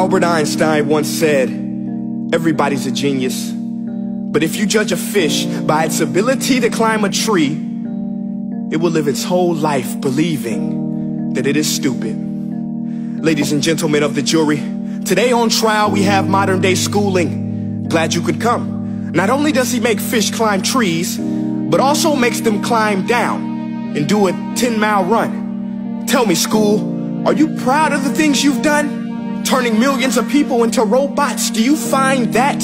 Albert Einstein once said, everybody's a genius, but if you judge a fish by its ability to climb a tree, it will live its whole life believing that it is stupid. Ladies and gentlemen of the jury, today on trial we have modern day schooling. Glad you could come. Not only does he make fish climb trees, but also makes them climb down and do a 10-mile run. Tell me, school, are you proud of the things you've done? Turning millions of people into robots, do you find that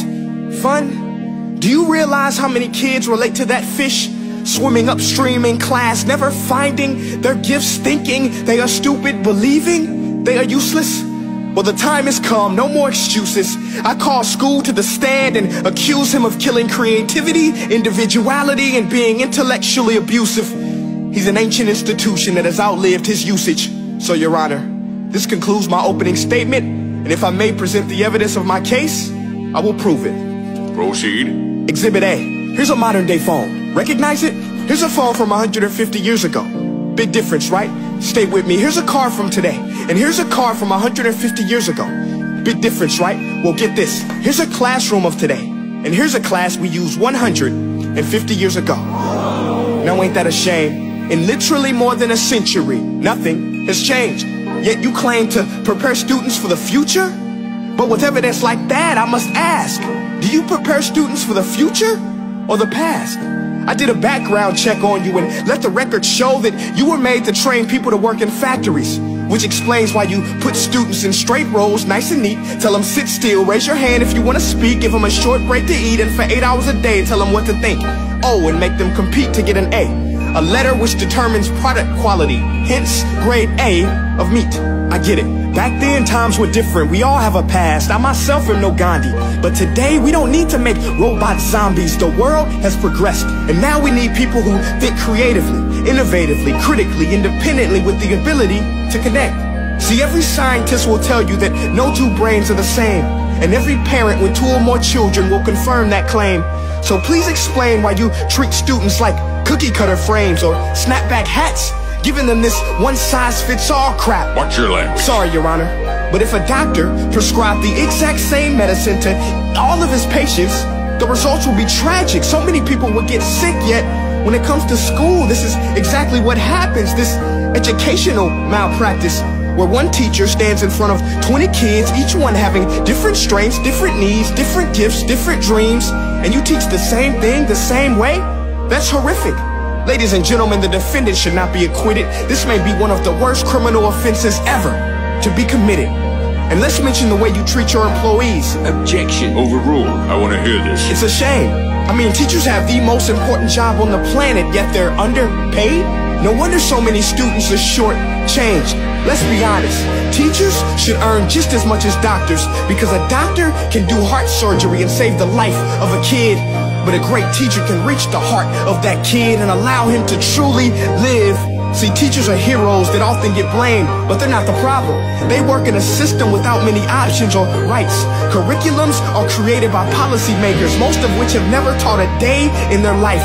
fun? Do you realize how many kids relate to that fish? Swimming upstream in class, never finding their gifts, thinking they are stupid, believing they are useless? Well, the time has come, no more excuses. I call school to the stand and accuse him of killing creativity, individuality, and being intellectually abusive. He's an ancient institution that has outlived his usage. So, Your Honor, this concludes my opening statement, and if I may present the evidence of my case, I will prove it. Proceed. Exhibit A. Here's a modern-day phone. Recognize it? Here's a phone from 150 years ago. Big difference, right? Stay with me. Here's a car from today, and here's a car from 150 years ago. Big difference, right? Well, get this. Here's a classroom of today, and here's a class we used 150 years ago. Now, ain't that a shame? In literally more than a century, nothing has changed. Yet you claim to prepare students for the future? But with evidence like that, I must ask, do you prepare students for the future or the past? I did a background check on you and let the record show that you were made to train people to work in factories, which explains why you put students in straight rows, nice and neat, tell them sit still, raise your hand if you want to speak, give them a short break to eat, and for 8 hours a day tell them what to think. Oh, and make them compete to get an A. A letter which determines product quality, hence grade A of meat. I get it. Back then, times were different. We all have a past. I myself am no Gandhi. But today, we don't need to make robot zombies. The world has progressed. And now we need people who think creatively, innovatively, critically, independently, with the ability to connect. See, every scientist will tell you that no two brains are the same. And every parent with 2 or more children will confirm that claim. So please explain why you treat students like cookie cutter frames or snapback hats, giving them this one-size-fits-all crap. Watch your language. Sorry, Your Honor, but if a doctor prescribed the exact same medicine to all of his patients, the results will be tragic. So many people will get sick, yet when it comes to school, this is exactly what happens. This educational malpractice, where one teacher stands in front of 20 kids, each one having different strengths, different needs, different gifts, different dreams, and you teach the same thing the same way? That's horrific. Ladies and gentlemen, the defendant should not be acquitted. This may be one of the worst criminal offenses ever to be committed. And let's mention the way you treat your employees. Objection. Overruled. I want to hear this. It's a shame. I mean, teachers have the most important job on the planet, yet they're underpaid? No wonder so many students are short-changed. Let's be honest, teachers should earn just as much as doctors, because a doctor can do heart surgery and save the life of a kid, but a great teacher can reach the heart of that kid and allow him to truly live. See, teachers are heroes that often get blamed, but they're not the problem. They work in a system without many options or rights. Curriculums are created by policymakers, most of which have never taught a day in their life.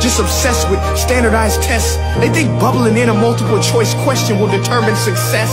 Just obsessed with standardized tests. They think bubbling in a multiple choice question will determine success.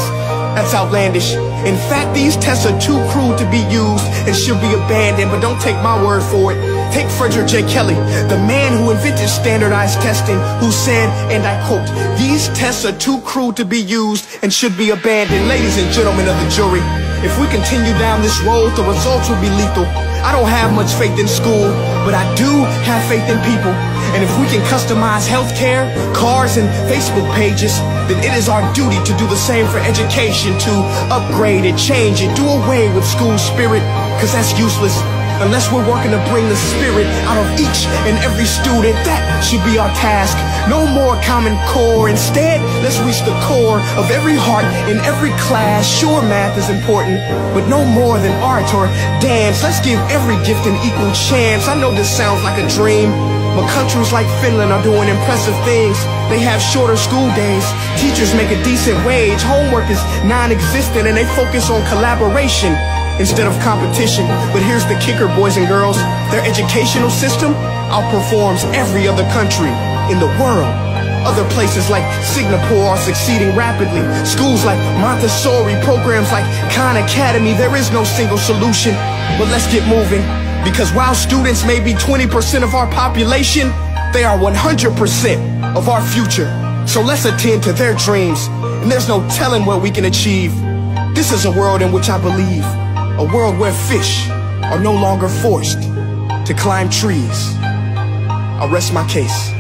That's outlandish. In fact, these tests are too crude to be used and should be abandoned, but don't take my word for it. Take Frederick J. Kelly, the man who invented standardized testing, who said, and I quote, "These tests are too crude to be used and should be abandoned." Ladies and gentlemen of the jury, if we continue down this road, the results will be lethal. I don't have much faith in school, but I do have faith in people. And if we can customize healthcare, cars, and Facebook pages, then it is our duty to do the same for education, to upgrade it, change it, do away with school spirit, because that's useless. Unless we're working to bring the spirit out of each and every student, that should be our task. No more Common Core. Instead, let's reach the core of every heart in every class. Sure, math is important, but no more than art or dance. Let's give every gift an equal chance. I know this sounds like a dream, but countries like Finland are doing impressive things. They have shorter school days, teachers make a decent wage, homework is non-existent, and they focus on collaboration instead of competition. But here's the kicker, boys and girls. Their educational system outperforms every other country in the world. Other places like Singapore are succeeding rapidly. Schools like Montessori, programs like Khan Academy. There is no single solution, but let's get moving. Because while students may be 20% of our population, they are 100% of our future. So let's attend to their dreams, and there's no telling what we can achieve. This is a world in which I believe, a world where fish are no longer forced to climb trees. I'll rest my case.